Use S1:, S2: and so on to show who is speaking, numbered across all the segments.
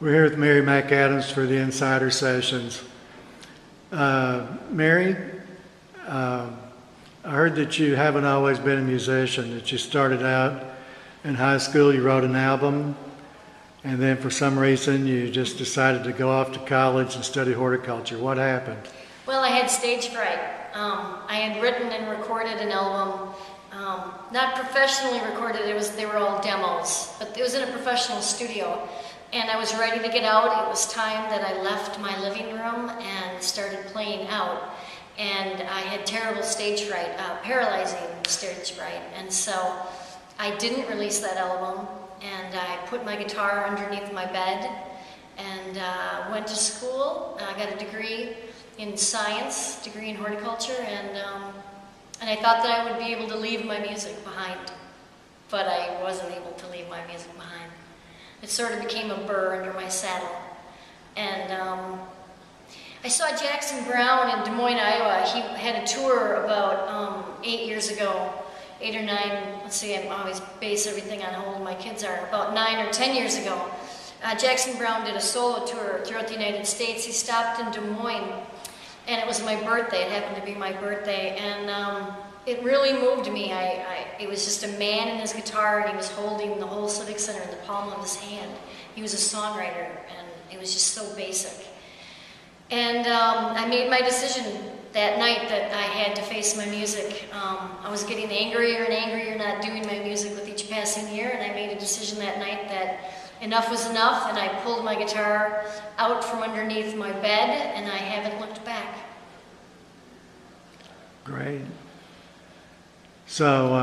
S1: We're here with Mary McAdams for the Insider Sessions. Mary, I heard that you haven't always been a musician, that you started out in high school, you wrote an album, and then for some reason you just decided to go off to college and study horticulture. What happened?
S2: Well, I had stage fright. I had written and recorded an album, not professionally recorded, they were all demos, but it was in a professional studio. And I was ready to get out. It was time that I left my living room and started playing out. And I had terrible stage fright, paralyzing stage fright. And so I didn't release that album. And I put my guitar underneath my bed and went to school. I got a degree in science, degree in horticulture, and I thought that I would be able to leave my music behind. But I wasn't able to leave my music behind. It sort of became a burr under my saddle. And I saw Jackson Brown in Des Moines, Iowa. He had a tour about 8 years ago, 8 or 9, let's see, I always base everything on how old my kids are, about 9 or 10 years ago. Jackson Brown did a solo tour throughout the United States. He stopped in Des Moines, and it was my birthday. It happened to be my birthday, and it really moved me. It was just a man and his guitar, and he was holding the whole Civic Center in the palm of his hand. He was a songwriter, and it was just so basic. And I made my decision that night that I had to face my music. I was getting angrier and angrier not doing my music with each passing year, and I made a decision that night that enough was enough, and I pulled my guitar out from underneath my bed, and I haven't looked back.
S1: Great. So,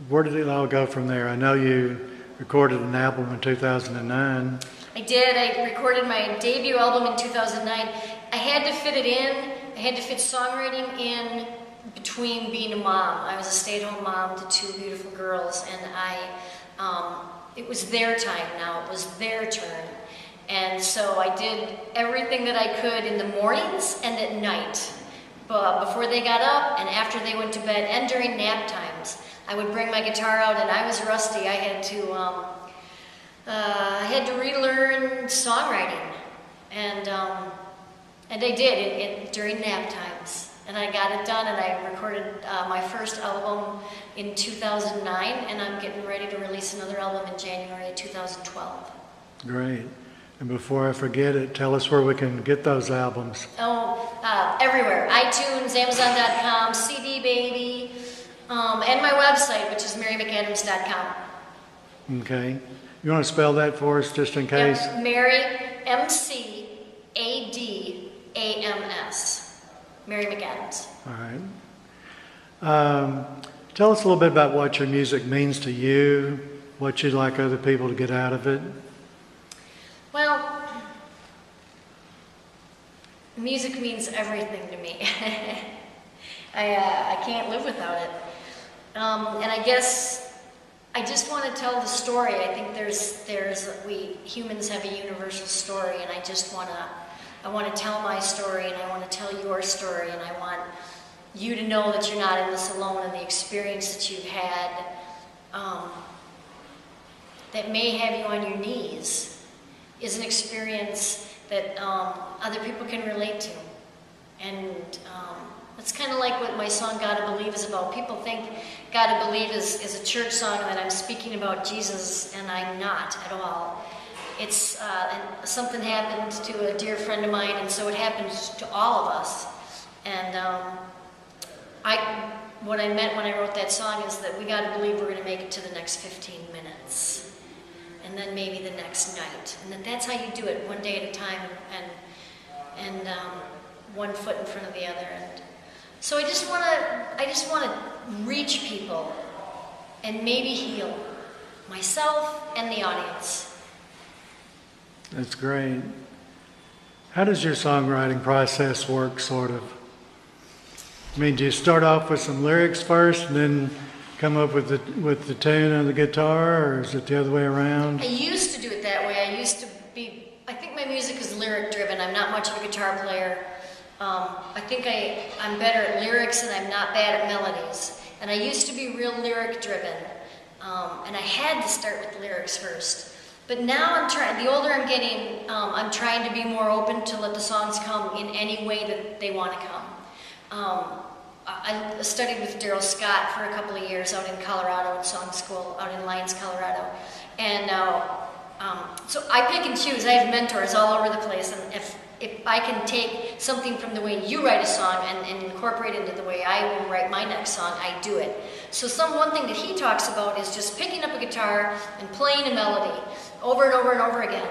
S1: where did it all go from there? I know you recorded an album in 2009.
S2: I did. I recorded my debut album in 2009. I had to fit it in. I had to fit songwriting in between being a mom. I was a stay-at-home mom to 2 beautiful girls, and it was their time now. It was their turn. And so I did everything that I could in the mornings and at night. But before they got up and after they went to bed and during nap times, I would bring my guitar out, and I was rusty. I had to relearn songwriting, and I did during nap times. And I got it done, and I recorded my first album in 2009, and I'm getting ready to release another album in January of 2012.
S1: Great. And before I forget it, tell us where we can get those albums.
S2: Everywhere. iTunes, Amazon.com, CD Baby, and my website, which is marymcadams.com.
S1: Okay. You want to spell that for us just in case?
S2: Yep. Mary, M-C-A-D-A-M-S. Mary McAdams.
S1: All right. Tell us a little bit about what your music means to you, what you'd like other people to get out of it.
S2: Well, music means everything to me. I can't live without it. And I guess I just want to tell the story. I think we humans have a universal story, and I want to tell my story, and I want to tell your story, and I want you to know that you're not in this alone, and the experience that you've had that may have you on your knees is an experience that other people can relate to. And it's kind of like what my song "Gotta Believe" is about. People think "Gotta Believe" is a church song and that I'm speaking about Jesus, and I'm not at all. It's something happened to a dear friend of mine, and so it happened to all of us. And what I meant when I wrote that song is that we gotta believe we're going to make it to the next 15 minutes. And then maybe the next night, and that's how you do it, one day at a time, and one foot in front of the other. And so I just want to reach people and maybe heal myself and the audience.
S1: That's great. How does your songwriting process work, sort of? I mean, do you start off with some lyrics first and then come up with the tune on the guitar, or is it the other way around?
S2: I used to do it that way. I think my music is lyric driven. I'm not much of a guitar player. I think I'm better at lyrics and I'm not bad at melodies. And I used to be real lyric driven. And I had to start with lyrics first. But now I'm trying, the older I'm getting, I'm trying to be more open to let the songs come in any way that they want to come. I studied with Daryl Scott for a couple of years out in Colorado at song school, out in Lyons, Colorado. And so I pick and choose. I have mentors all over the place. And if I can take something from the way you write a song and incorporate it into the way I will write my next song, I do it. So one thing that he talks about is just picking up a guitar and playing a melody over and over and over again.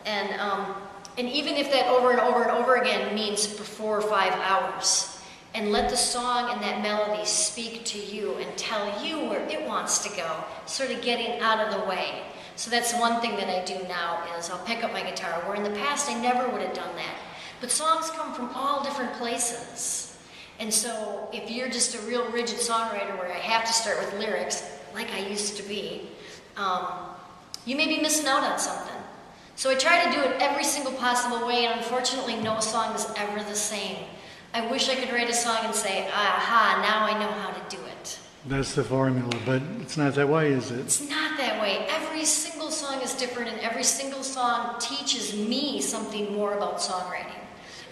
S2: And even if that over and over and over again means for 4 or 5 hours, and let the song and that melody speak to you and tell you where it wants to go, sort of getting out of the way. So that's one thing that I do now is I'll pick up my guitar, where in the past I never would have done that. But songs come from all different places. And so if you're just a real rigid songwriter where I have to start with lyrics, like I used to be, you may be missing out on something. So I try to do it every single possible way, and unfortunately no song is ever the same. I wish I could write a song and say, aha, now I know how to do it.
S1: That's the formula, but it's not that way, is it?
S2: It's not that way. Every single song is different, and every single song teaches me something more about songwriting.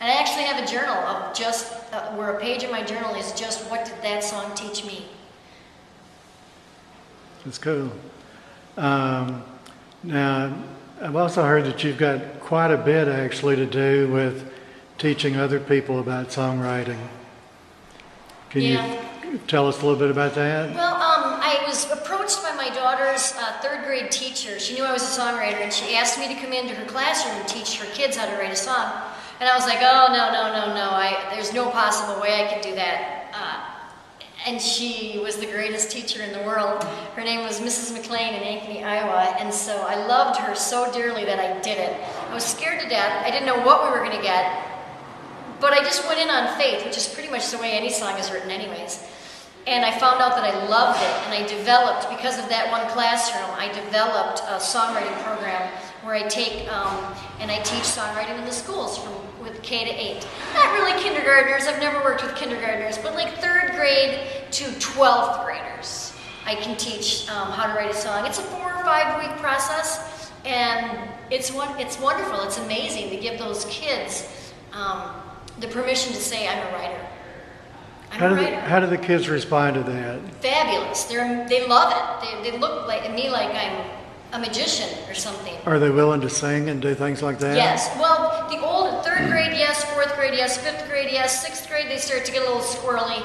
S2: And I actually have a journal of just, where a page in my journal is just what did that song teach me.
S1: That's cool. Now, I've also heard that you've got quite a bit actually to do with teaching other people about songwriting. Can you tell us a little bit about that?
S2: Well, I was approached by my daughter's 3rd grade teacher. She knew I was a songwriter, and she asked me to come into her classroom and teach her kids how to write a song. And I was like, oh, no, there's no possible way I could do that. And she was the greatest teacher in the world. Her name was Mrs. McLean in Ankeny, Iowa, and so I loved her so dearly that I did it. I was scared to death. I didn't know what we were going to get, but I just went in on faith, which is pretty much the way any song is written anyways. And I found out that I loved it, and I developed, because of that one classroom, I developed a songwriting program where I take and I teach songwriting in the schools with K to 8. Not really kindergartners, I've never worked with kindergartners, but like 3rd grade to 12th graders. I can teach how to write a song. It's a 4 or 5 week process, and it's wonderful, it's amazing to give those kids the permission to say, I'm a writer.
S1: How do the kids respond to that?
S2: Fabulous. They love it. They look at me like I'm a magician or something.
S1: Are they willing to sing and do things like that?
S2: Yes. Well, the old 3rd grade, yes. 4th grade, yes. 5th grade, yes. 6th grade, they start to get a little squirrely.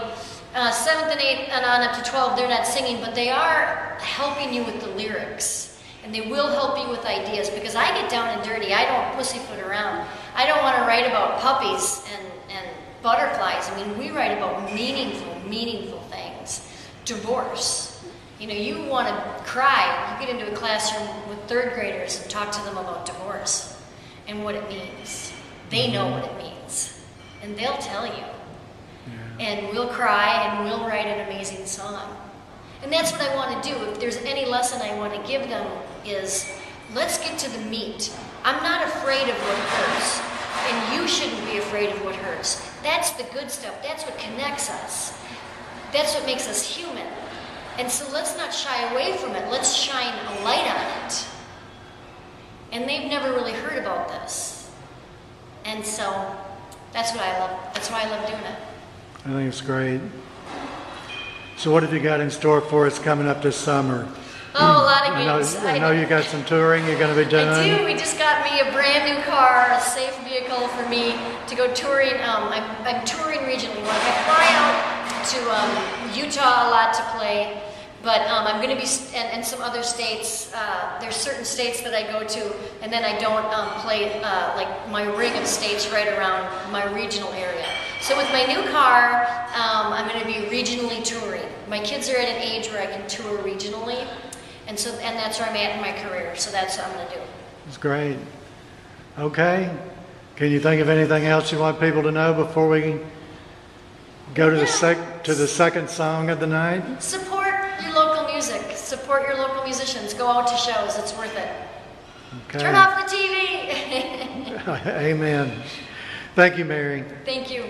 S2: 7th and 8th and on up to 12, they're not singing, but they are helping you with the lyrics. And they will help you with ideas, because I get down and dirty. I don't pussyfoot around. I don't want to write about puppies and butterflies. I mean, we write about meaningful things. Divorce. You know, you want to cry. You get into a classroom with 3rd graders and talk to them about divorce and what it means. They know what it means, and they'll tell you. Yeah. And we'll cry and we'll write an amazing song. And that's what I want to do. If there's any lesson I want to give them is, let's get to the meat. I'm not afraid of what hurts, and you shouldn't be afraid of what hurts. That's the good stuff. That's what connects us. That's what makes us human. And so let's not shy away from it. Let's shine a light on it. And they've never really heard about this. And so that's what I love. That's why I love doing it.
S1: I think it's great. So what have you got in store for us coming up this summer?
S2: Oh, a lot of gigs.
S1: I know you got some touring you're going to be doing.
S2: I do. We just got me a brand new car, a safe vehicle for me to go touring. I'm touring regionally. I fly out to Utah a lot to play, but I'm going to be, and some other states. There's certain states that I go to, and then I don't play like my ring of states right around my regional area. So with my new car, I'm going to be regionally touring. My kids are at an age where I can tour regionally. And that's where I'm at in my career, so that's what I'm going to do.
S1: That's great. Okay. Can you think of anything else you want people to know before we go to the second song of the night?
S2: Support your local music. Support your local musicians. Go out to shows. It's worth it.
S1: Okay.
S2: Turn off the TV.
S1: Amen. Thank you, Mary.
S2: Thank you.